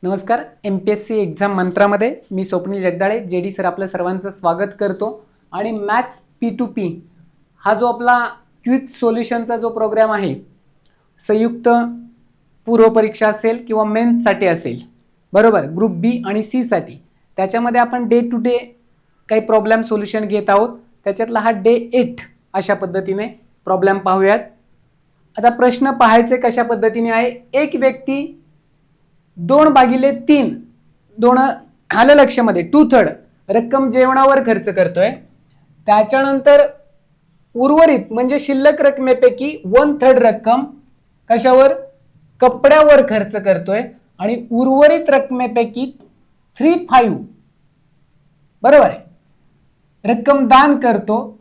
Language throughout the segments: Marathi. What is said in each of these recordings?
नमस्कार. MPSC एक्झाम मंत्रामध्ये मी स्वप्नील जगदाळे JD सर आपलं सर्वांचं स्वागत करतो. आणि मॅथ्स P2P हा जो आपला क्विज सोल्युशनचा जो प्रोग्राम आहे, संयुक्त पूर्व परीक्षा असेल किंवा मेन्ससाठी असेल, बरोबर, ग्रुप बी आणि सी साठी, त्याच्यामध्ये आपण डे टू डे काही प्रॉब्लेम सोल्युशन घेत आहोत. त्याच्यातला हा डे 8 अशा पद्धतीने प्रॉब्लेम पाहूयात. आता प्रश्न पाहायचे कशा पद्धतीने आहे. एक व्यक्ती 2/3 आलं लक्षामध्ये 2/3 रक्कम जेवणावर खर्च करतोय. त्याच्यानंतर उर्वरित म्हणजे शिल्लक रकमेपैकी 1/3 रक्कम कशावर, कपड्यावर खर्च करतोय. आणि उर्वरित रकमेपैकी 3/5 बरोबर आहे रक्कम दान करतो.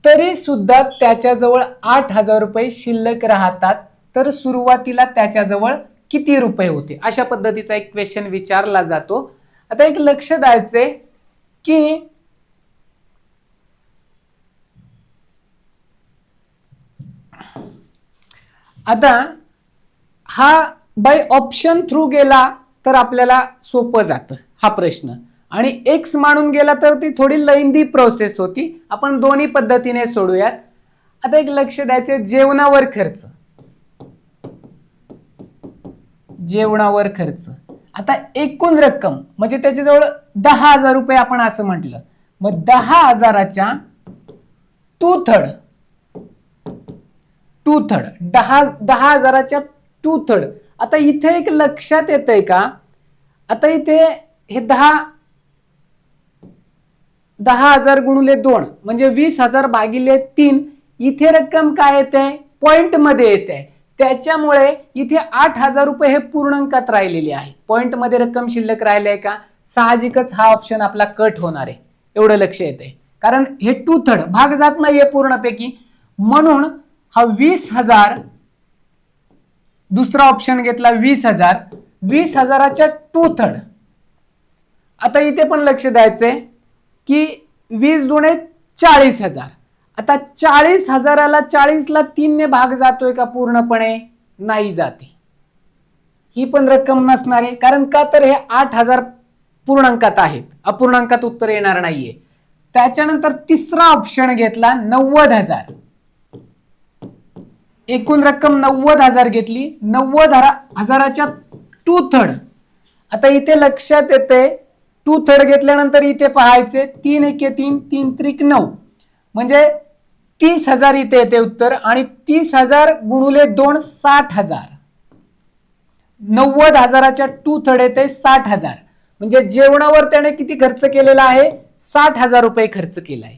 तरी सुद्धा त्याच्याजवळ 8,000 रुपये शिल्लक राहतात. तर सुरुवातीला त्याच्याजवळ किती रुपये होते, अशा पद्धतीचा एक क्वेश्चन विचारला जातो. आता एक लक्ष द्यायचंय की आता हा बाय ऑप्शन थ्रू गेला तर आपल्याला सोपं जातं हा प्रश्न, आणि एक्स मानून गेला तर ती थोडी लेंदी प्रोसेस होती. आपण दोन्ही पद्धतीने सोडूयात. आता एक लक्ष द्यायचे, जेवणावर खर्च, जेवणावर खर्च. आता एकूण रक्कम म्हणजे त्याच्याजवळ 10,000 रुपये आपण असं म्हटलं, मग 10,000च्या 2/3 10,000च्या 2/3. आता इथे एक लक्षात येतंय का, आता इथे हे 10,000 गुणिले 2 म्हणजे 20,000 भागिले 3. इथे रक्कम काय येते, पॉइंट मध्ये येते. त्याच्यामुळे इथे 8,000 रुपये हे पूर्णांकात राहिलेले आहे. पॉइंट मध्ये रक्कम शिल्लक राहिले आहे का, साहजिकच हा ऑप्शन आपला कट होणार आहे. एवढं लक्ष येते, कारण हे 2/3 भाग जात नाहीये पूर्णपैकी. म्हणून हा 20,000, दुसरा ऑप्शन घेतला 20,000, 20,000च्या 2/3. आता इथे पण लक्ष द्यायचंय की 20 दुणे 40,000. आता 40,000ला 40ला 3 ने भाग जातोय का पूर्णपणे, नाही जाते. ही पण रक्कम नसणार आहे, कारण का तर हे 8,000 पूर्णांकात आहेत, अपूर्णांकात उत्तर येणार नाहीये. त्याच्यानंतर तिसरा ऑप्शन घेतला 90,000. एकूण रक्कम 90,000 घेतली, 90,000च्या 2/3. आता इथे लक्षात येते 2/3 घेतल्यानंतर इथे पाहायचे 3 एके 3, 3 त्रिक 9 म्हणजे 30,000 इथे येते उत्तर. आणि 30,000 गुणिले 2 60,000. 90,000च्या 2/3 येते 60,000. म्हणजे जेवणावर त्याने किती खर्च केलेला आहे, 60,000 रुपये खर्च केला आहे.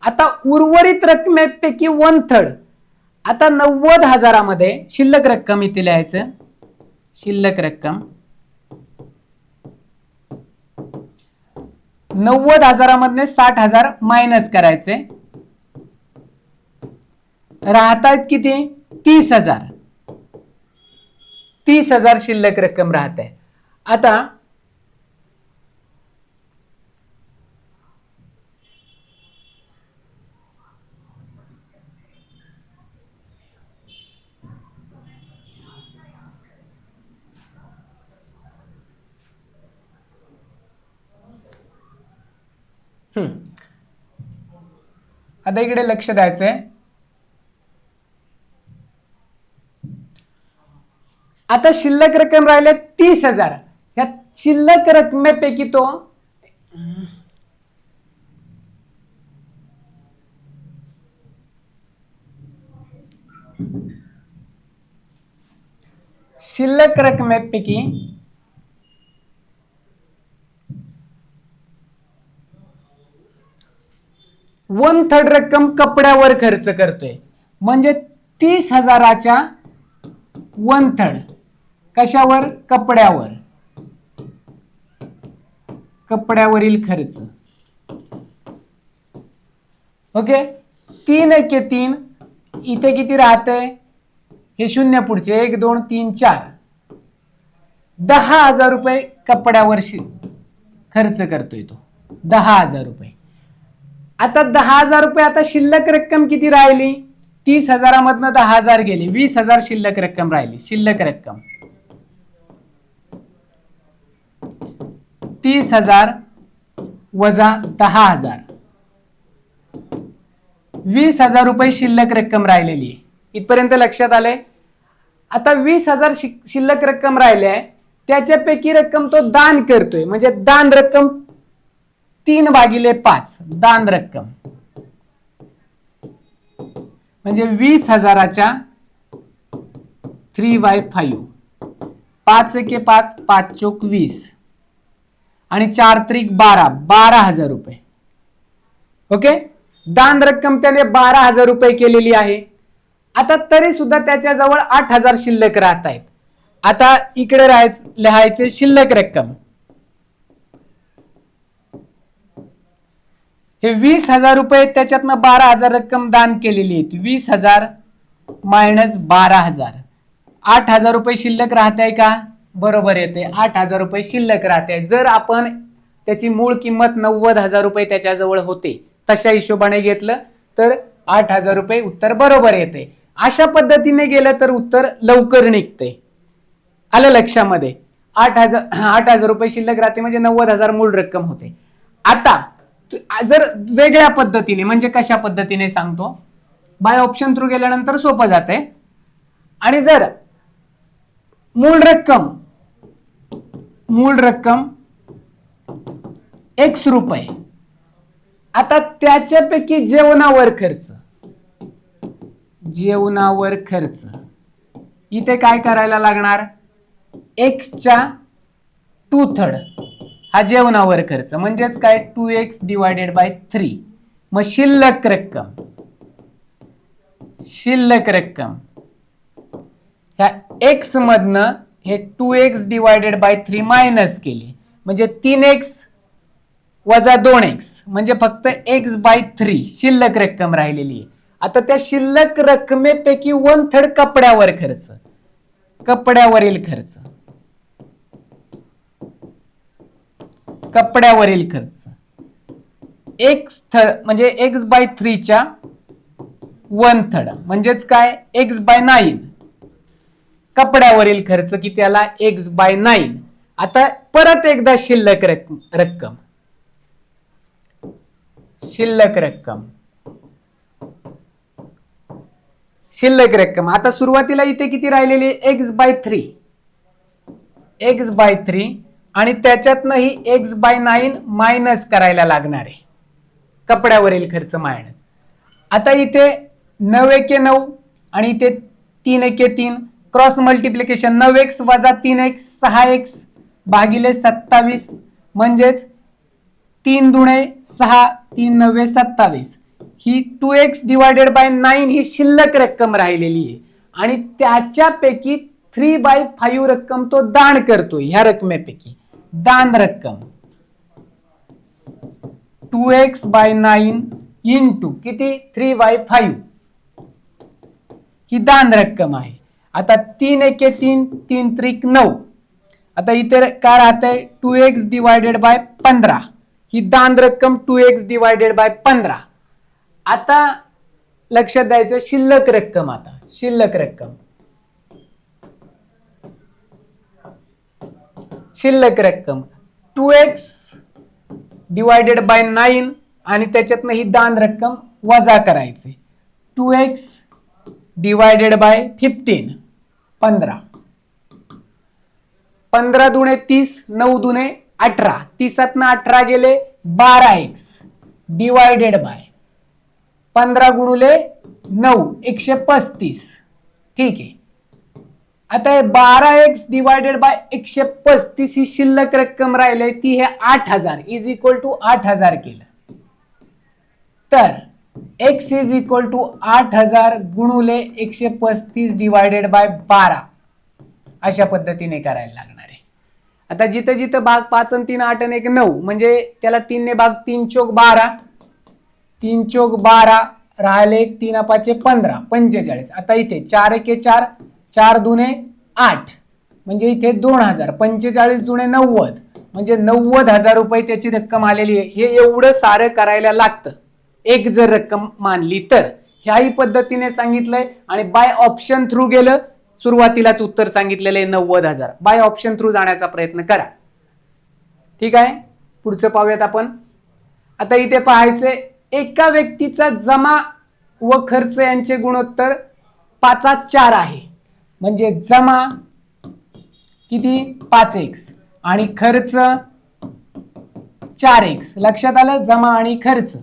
आता उर्वरित रकमेपैकी 1/3. आता 90,000मध्ये शिल्लक रक्कम इथे लिहायचं, शिल्लक रक्कम 90,000मधने 60,000 मायनस करायचे, राहतात किती, 30,000. 30,000 शिल्लक रक्कम राहते. आता आता इकडे लक्ष द्यायचंय. आता शिल्लक रक्कम राहिले 30,000. या शिल्लक रकमेपैकी तो शिल्लक रकमेपैकी 1/3 रक्कम कपड्यावर खर्च करतोय. म्हणजे 30,000च्या 1/3 कशावर, कपड्यावर, कपड्यावरील खर्च. ओके, 3 एके 3, इथे किती राहते, हे शून्य पुढचे 1 2 3 4. 10,000 रुपये कपड्यावर खर्च करतोय तो, 10,000 रुपये. आता 10,000 रुपये, आता शिल्लक रक्कम किती राहिली, 30,000मधनं 10,000 गेले, 20,000 शिल्लक रक्कम राहिली. शिल्लक रक्कम 30,000 वजा 10,000, 20,000 रुपये शिल्लक रक्कम राहिलेली आहे. इथपर्यंत लक्षात आलंय. आता 20,000 शिल्लक रक्कम राहिली आहे, त्याच्यापैकी रक्कम तो दान करतोय, म्हणजे दान रक्कम 3/5 दान रक्कम म्हणजे 20,000च्या 3/5, 5 एके 5, 5 चोक 20 आणि 4 त्रिक 12, 12,000 रुपये. ओके, दान रक्कम त्याने 12,000 रुपये केलेली आहे. आता तरी सुद्धा त्याच्याजवळ 8,000 शिल्लक राहत आहेत. आता इकडे लिहायचे शिल्लक रक्कम. हे 20,000 रुपये, त्याच्यातनं 12,000 रक्कम दान केलेली आहे. 20,000 मायनस 12,000, 8,000 रुपये शिल्लक राहत आहे का? बरोबर येते, 8,000 रुपये शिल्लक राहते. जर आपण त्याची मूळ किंमत 90,000 रुपये त्याच्याजवळ होते तशा हिशोबाने घेतलं तर 8,000 रुपये उत्तर बरोबर येते. अशा पद्धतीने गेलं तर उत्तर लवकर निघते. आलं लक्षामध्ये? 8,000 रुपये शिल्लक राहते म्हणजे 90,000 मूळ रक्कम होते. आता जर वेगळ्या पद्धतीने, म्हणजे कशा पद्धतीने सांगतो, बाय ऑप्शन थ्रू गेल्यानंतर सोपं जाते. आणि जर मूळ रक्कम X रुपये, आता त्याच्यापैकी जेवणावर खर्च इथे काय करायला लागणार? Xच्या 2/3 हा जेवणावर खर्च, म्हणजेच काय 2x डिवायडेड बाय 3. मग शिल्लक रक्कम ह्या x मधनं हे 2x डिवायडेड बाय 3 मायनस केली, म्हणजे 3x वजा 2x म्हणजे फक्त x/3 शिल्लक रक्कम राहिलेली आहे. आता त्या शिल्लक रकमेपैकी 1/3 कपड्यावरील खर्च म्हणजे x/3च्या 1/3 म्हणजेच काय x/9. कपड्यावरील खर्च किती आला? x/9. आता परत एकदा शिल्लक रक्कम आता सुरुवातीला इथे किती राहिलेली? x/3 आणि त्याच्यातनं ही x/9 मायनस करायला लागणार आहे, कपड्यावरील खर्च मायनस. आता इथे 9 एके 9 आणि इथे 3 एके 3 क्रॉस मल्टिप्लिकेशन, 9x वजा 3x 6x भागिले 27 म्हणजेच 3 दुणे 6, 3 नव्वे 27. ही 2x डिवायडेड बाय 9 ही शिल्लक रक्कम राहिलेली आहे आणि त्याच्यापैकी 3/5 रक्कम तो दान करतोय. ह्या रकमेपैकी दान रक्कम 2x/9 इंटू किती? 3/5 ही दान रक्कम आहे. आता 3 एके 3, 3 त्रिक 9. आता इथे काय राहतंय? 2x डिवायडेड बाय 15 ही दान रक्कम 2x डिवायडेड बाय 15. आता लक्षात द्यायचं शिल्लक रक्कम. आता शिल्लक रक्कम 2x डिवायडेड बाय 9 आणि त्याच्यातनं ही दान रक्कम वजा करायचे. 2x divided by 15 15. 15 दुणे 30, 9 दुणे 18, 30तनं 18 गेले 12x डिवायडेड बाय 15 गुणुले 9 135. ठीक आहे. आता हे 12x डिवायडेड बाय 135 ही शिल्लक रक्कम राहिली, ती हे 8,000 इज इक्वल टू 8,000 केलं तर x इज इक्वल टू 8,000 गुणुले 135 डिवायडेड बाय 12 अशा पद्धतीने करायला लागणार आहे. आता जिथं जिथं भाग 5 आणि 3 8 आणि 1 9 म्हणजे त्याला 3 ने भाग 3 चोक 12, 3 चोक 12 राहिले 3 5 15 45. आता इथे 4 एके 4, 4 दुने 8 म्हणजे इथे 2,000, 45 दुने 90 म्हणजे 90,000 रुपये त्याची रक्कम आलेली आहे. हे एवढं सारं करायला लागतं एक जर रक्कम मानली तर. ह्याही पद्धतीने सांगितलंय आणि बाय ऑप्शन थ्रू गेलं. सुरुवातीलाच उत्तर सांगितलेलं आहे 90,000. बाय ऑप्शन थ्रू जाण्याचा प्रयत्न करा. ठीक आहे, पुढचं पाहूयात आपण. आता इथे पाहायचंय एका व्यक्तीचा जमा व खर्च यांचे गुणोत्तर 5:4 आहे. म्हणजे जमा किती 5x आणि खर्च 4x. लक्षात आलं, जमा आणि खर्च.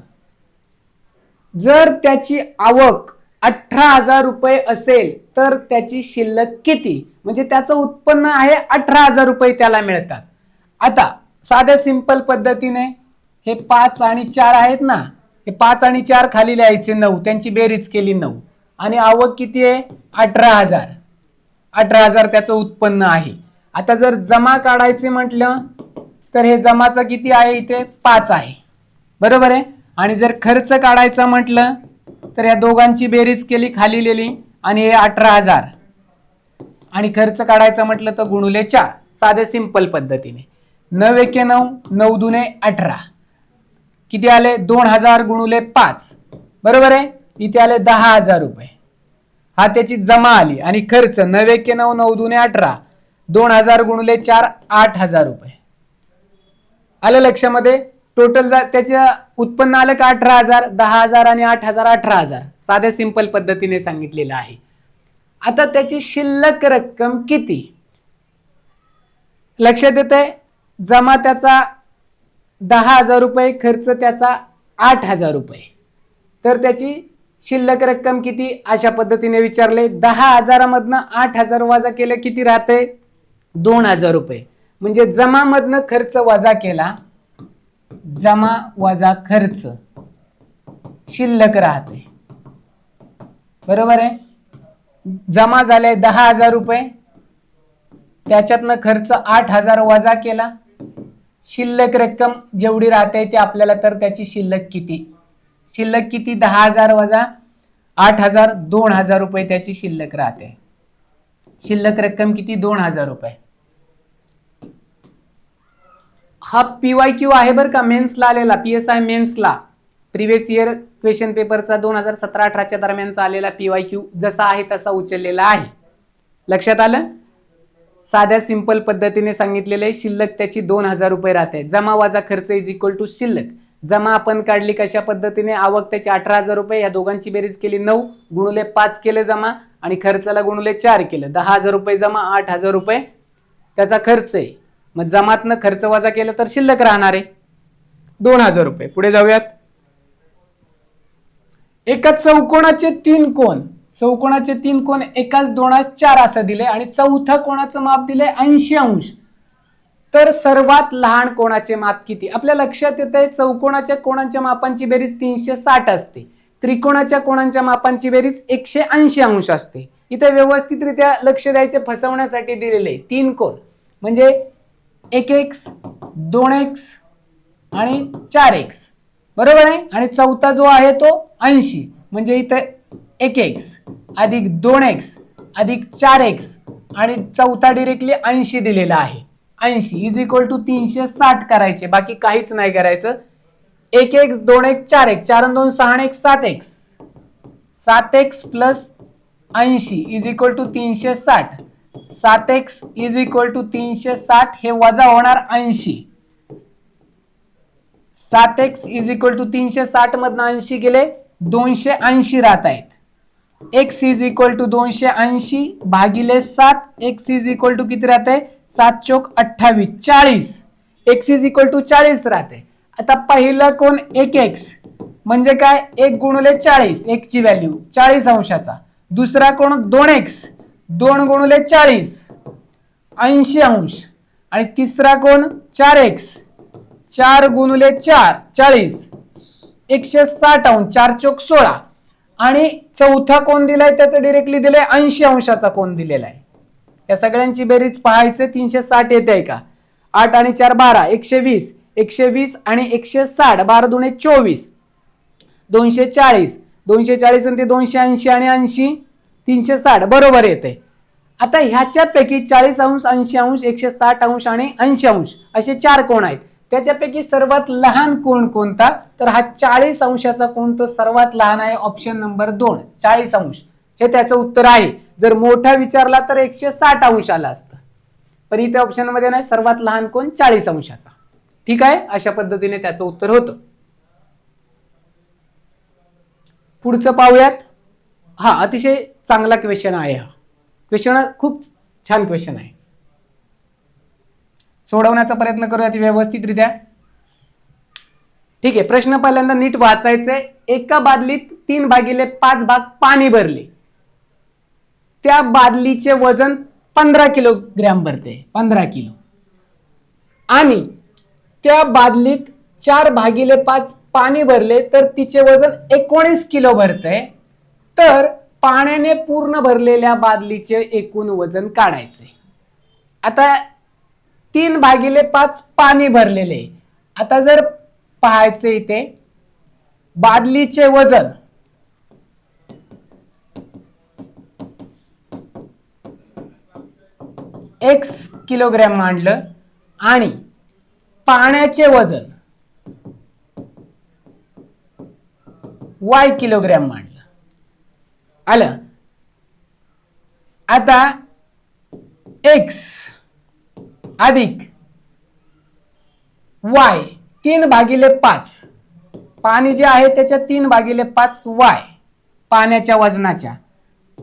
जर त्याची आवक 18,000 रुपये असेल तर त्याची शिल्लक किती? म्हणजे त्याचं उत्पन्न आहे 18,000 रुपये त्याला मिळतात. आता साध्या सिंपल पद्धतीने हे 5 आणि 4 आहेत ना, हे 5 आणि 4 खाली लिहायचे 9, त्यांची बेरीज केली 9 आणि आवक किती आहे 18,000. 18,000 त्याचं उत्पन्न आहे. आता जर जमा काढायचे म्हटलं तर हे जमाचा किती आहे इथे 5 आहे, बरोबर आहे. आणि जर खर्च काढायचा म्हटलं तर या दोघांची बेरीज केली खाली लिहिली आणि हे 18,000 आणि खर्च काढायचा म्हटलं तर गुणुले 4. साधे सिंपल पद्धतीने 9 एके 9, 9 दुने 18, किती आले 2,000 गुणुले 5, बरोबर आहे. इथे आले 10,000 रुपये. हा त्याची जमा आली. आणि खर्च 9 एके 9, 9 दुने 18, 2,000 गुणुले 4 8,000 रुपये. आलं लक्षामध्ये. टोटल त्याचं उत्पन्न आलं का 18,000, 10,000 आणि 8,000 18,000. साध्या सिंपल पद्धतीने सांगितलेलं आहे. आता त्याची शिल्लक रक्कम किती लक्षात येते. जमा त्याचा 10,000 रुपये, खर्च त्याचा 8,000 रुपये. तर त्याची शिल्लक रक्कम किती अशा पद्धतीने विचारले. 10,000 मधनं 8,000 वजा केलं किती राहते 2,000 रुपये. म्हणजे जमा मधनं खर्च वजा केला, जमा वजा खर्च शिल्लक राहते, बरोबर आहे. जमा झाले 10,000 रुपये, त्याच्यातनं खर्च 8,000 वजा केला, शिल्लक रक्कम जेवढी राहते ते आपल्याला. तर त्याची शिल्लक किती 10,000 वजा 8,000, 2,000 रुपये त्याची शिल्लक राहते. शिल्लक रक्कम किती 2,000 रुपये. हा PYQ आहे बरं का, मेन्सला आलेला, PSI मेन्सला प्रिव्हियस इयर क्वेश्चन पेपरचा 2017-18च्या दरम्यानचा आलेला PYQ जसा आहे तसा उचललेला आहे. लक्षात आलं. साध्या सिंपल पद्धतीने सांगितलेले शिल्लक त्याची 2,000 रुपये राहते. जमा वजा खर्च इज इक्वल टू शिल्लक. जमा आपण काढली कशा पद्धतीने, आवक त्याची 18,000 रुपये, या दोघांची बेरीज केली 9 गुणुले 5 केले जमा आणि खर्चाला गुणुले 4 केलं. 10,000 रुपये जमा, 8,000 रुपये त्याचा खर्च आहे. मग जमातनं खर्च वजा केलं तर शिल्लक राहणार आहे 2,000 रुपये. पुढे जाऊयात. एका चौकोनाचे 3 कोण, चौकोनाचे 3 कोण एकाच 2:4 असं दिले आणि चौथा कोणाचं माप दिले 80 अंश. तर सर्वात लहान कोणाचे माप किती. आपल्या लक्षात येते चौकोनाच्या कोणांच्या मापांची बेरीज 360 असते, त्रिकोणाच्या कोणांच्या मापांची बेरीज 180 अंश असते. इथे व्यवस्थितरित्या लक्ष द्यायचे, फसवण्यासाठी दिलेले 3 कोण म्हणजे 1x 2x आणि 4x, बरोबर आहे. आणि चौथा जो आहे तो 80, म्हणजे इथे 1x अधिक 2x अधिक 4x आणि चौथा डिरेक्टली 80 दिलेला आहे. 80 इज इक्वल टू 360 करायचे, बाकी काहीच नाही करायचं. 1x 2x 4x, 4 आणि 2 6 आणि 1 7x, 7x plus 80 is equal to 360. 7x is equal to 360, हे वजा होणार 80. 7x इज इक्वल टू 360 मधनं 80 गेले 280 राहत आहेत. x इज इक्वल टू 280 भागिले 7. x इज इक्वल टू किती राहते 7 चौक 28 40. x इज इक्वल टू 40 राहते. आता पहिलं कोण 1x म्हणजे काय 1 गुणुले 40, x ची व्हॅल्यू 40 अंशाचा. दुसरा कोण 2x 2 गुणुले 40 80 अंश. आणि तिसरा कोण 4x 4 गुणुले 4 40 160 अंश, 4 चौक 16. आणि चौथा कोण दिलाय त्याचं डिरेक्टली दिलंय 80 अंशाचा कोण दिलेला आहे. या सगळ्यांची बेरीज पाहायचं 360 येते आहे का. 8 आणि 4 12, 120 120 आणि 160, 12 दुणे 24, 240 240 आणि ते 280 आणि 80 360 बरोबर येते. आता ह्याच्यापैकी 40 अंश 80 अंश 160 अंश आणि 80 अंश असे 4 कोण आहेत. त्याच्यापैकी सर्वात लहान कोण कोणता, तर हा 40 अंशाचा कोण तो सर्वात लहान आहे. ऑप्शन नंबर 2 40 अंश हे त्याचं उत्तर आहे. जर मोठा विचारला तर 160 अंश आला असतं, पण इथे ऑप्शन मध्ये नाही. सर्वात लहान कोण 40 अंशाचा. ठीक आहे, अशा पद्धतीने त्याचं उत्तर होतं. पुढचं पाहूयात. हा अतिशय चांगला क्वेश्चन आहे. हा क्वेश्चन खूप छान क्वेश्चन आहे. सोडवण्याचा प्रयत्न करूयात व्यवस्थितरित्या. ठीक आहे, प्रश्न पहिल्यांदा नीट वाचायचंय. एका बादलीत 3/5 भाग पाणी भरले. त्या बादलीचे वजन 15 किलोग्रॅम भरते, 15 किलो. आणि त्या बादलीत 4/5 पाणी भरले तर तिचे वजन 19 किलो भरते. तर पाण्याने पूर्ण भरलेल्या बादलीचे एकूण वजन काढायचे. आता 3/5 पाणी भरलेले. आता जर पाहायचे इथे बादलीचे वजन x किलोग्रॅम मांडलं आणि पाण्याचे वजन y किलोग्रॅम मांडलं. आलं. आता x अधिक y 3/5 पाणी जे आहे त्याच्या 3/5 y पाण्याच्या वजनाच्या,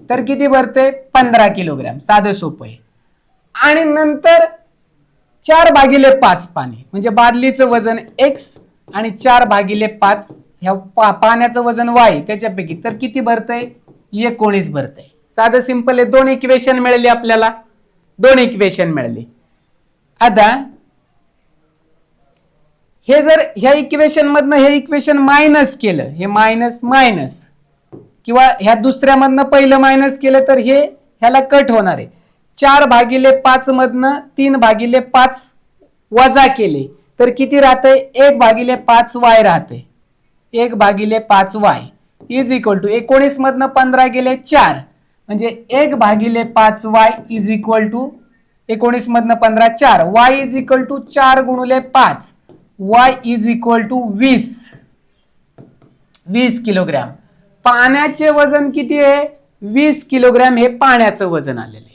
तर किती भरते? 15 किलोग्रॅम. साधं सोपं आहे. आणि नंतर 4/5 पाणी म्हणजे बादलीचं वजन x आणि 4/5 ह्या पाण्याचं वजन y त्याच्यापैकी, तर किती भरतंय? 19 भरतंय. साधं सिंपल आहे. 2 इक्वेशन मिळाली आपल्याला, 2 इक्वेशन मिळाली. आता हे जर ह्या इक्वेशन मधनं हे इक्वेशन मायनस केलं, हे मायनस मायनस, किंवा ह्या दुसऱ्या मधनं पहिलं मायनस केलं तर हे ह्याला कट होणार आहे. 4/5 मधनं 3/5 वजा केले तर किती राहते? 1/5 y राहते. 1/5 y इज इक्वल टू 19 मधनं 15 गेले 4 म्हणजे 1/5 y इज इक्वल टू 19 मधनं 15 4 y इज इक्वल टू 4 गुणिले 5 y is equal to 20 kilogram. पाण्याचे वजन किती आहे? 20 किलोग्रॅम हे पाण्याचं वजन आलेलं आहे.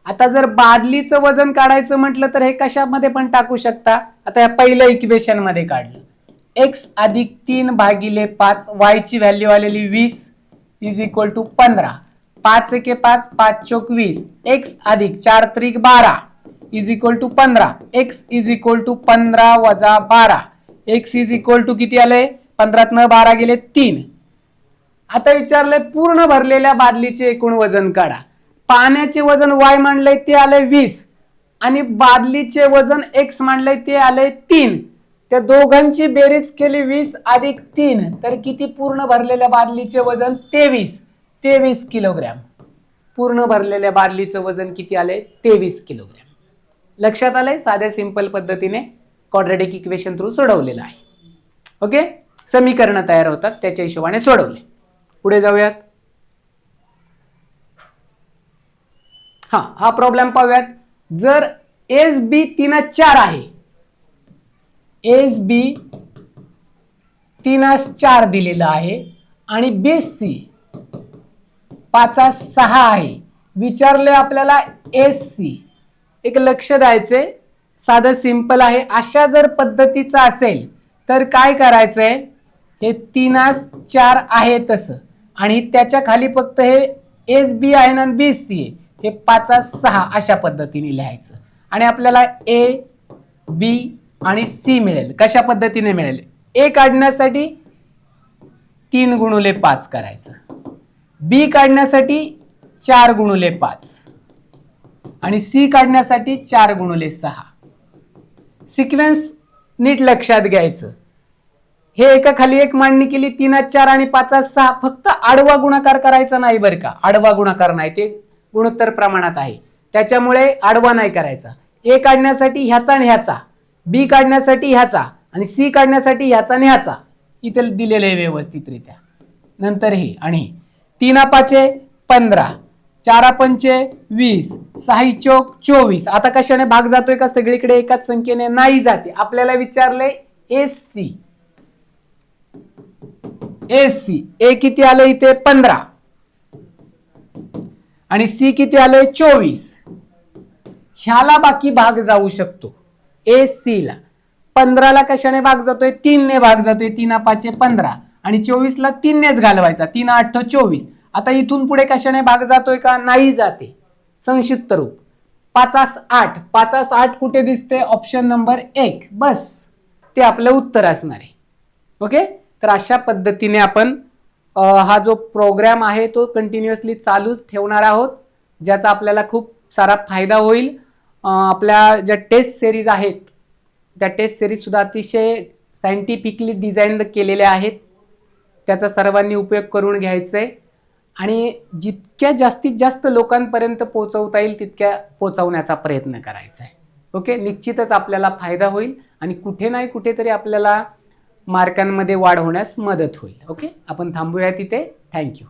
आता जर बादलीचं वजन काढायचं म्हटलं तर हे कशामध्ये पण टाकू शकता. आता या पहिल्या इक्वेशन मध्ये काढलं, x अधिक 3/5 y ची व्हॅल्यू आलेली 20 इज इक्वल टू 15. 5 एके 5 5 चौक 20 x अधिक 4 त्रिक 12 is equal to 15. x is equal to 15 वजा 12. x इज इक्वल टू किती आले? 15 12 गेले 3. आता विचारलंय पूर्ण भरलेल्या बादलीचे एकूण वजन काढा. पाण्याचे वजन y मांडलंय ते आले 20 आणि बादलीचे वजन x मांडलंय ते आले 3. त्या दोघांची बेरीज केली 20 अधिक 3 तर किती पूर्ण भरलेल्या बादलीचे वजन? 23 किलोग्रॅम. पूर्ण भरलेल्या बादलीचं वजन किती आले? 23 किलोग्रॅम. लक्षात आलंय? साध्या सिंपल पद्धतीने क्वाड्रॅटिक इक्वेशन थ्रू सोडवलेलं आहे. ओके, समीकरण तयार होतात त्याच्या हिशोबाने सोडवले. पुढे जाऊयात. हा प्रॉब्लेम पाहूयात. जर SB 3/4 आहे, SB 3/4 दिलेला आहे आणि BC 5/6 आहे. विचारले आपल्याला SC. एक लक्ष द्यायचे, साधं सिंपल आहे. अशा जर पद्धतीचा असेल तर काय करायचंय? हे 3/4 आहे तसं आणि त्याच्या खाली फक्त हे SB आहे ना BC आहे, हे 5/6 अशा पद्धतीने लिहायचं आणि आपल्याला A, B आणि C मिळेल. कशा पद्धतीने मिळेल? A काढण्यासाठी 3 गुणिले 5 करायचं, B काढण्यासाठी 4 गुणिले 5 आणि C काढण्यासाठी 4 गुणिले 6. सिक्वेन्स नीट लक्षात घ्यायचं. हे एका खाली एक मांडणी केली, 3/4 आणि 5/6. फक्त आडवा गुणाकार करायचा नाही बरं का, आडवा गुणाकार नाही, ते गुणोत्तर प्रमाणात आहे त्याच्यामुळे आडवा नाही करायचा. A काढण्यासाठी ह्याचा आणि ह्याचा, B काढण्यासाठी ह्याचा आणि C काढण्यासाठी ह्याचा आणि ह्याचा. इथे दिलेले आहे व्यवस्थितरित्या. नंतर हे आणि 3/5 15, 4/5 20, 6 चौक 24. आता कशाने भाग जातोय का? सगळीकडे एकाच संख्येने नाही जाते. आपल्याला विचारले SC. A किती आले इथे? 15 आणि C किती आले? 24. ह्याला बाकी भाग जाऊ शकतो. AC ला 15ला कशाने भाग जातोय? 3ने भाग जातोय. 3 5 15 आणि 24ला 3नेच घालवायचा. 3 8 24. आता इथून पुढे कशाने भाग जातोय का? नाही जाते. संक्षिप्त रूप 5 8. 5 8 कुठे दिसते? Option number 1. बस ते आपलं उत्तर असणार आहे. ओके, तर अशा पद्धतीने आपण हा जो प्रोग्राम आहे तो कंटिन्युअसली चालूच ठेवणार आहोत, ज्याचा आपल्याला खूप सारा फायदा होईल. आपल्या ज्या टेस्ट सिरीज आहेत त्या टेस्ट सिरीज सुद्धा अतिशय सायंटिफिकली डिझाईन केलेल्या आहेत. त्याचा सर्वांनी उपयोग करून घ्यायचा आहे आणि जितक्या जास्तीत जास्त लोकांपर्यंत पोहोचवता येईल तितक्या पोहोचवण्याचा प्रयत्न करायचा आहे. ओके, निश्चितच आपल्याला फायदा होईल आणि कुठे नाही कुठेतरी आपल्याला मार्कांमध्ये वाढ होण्यास मदत होईल. ओके, आपण थांबूया तिथे. थँक्यू.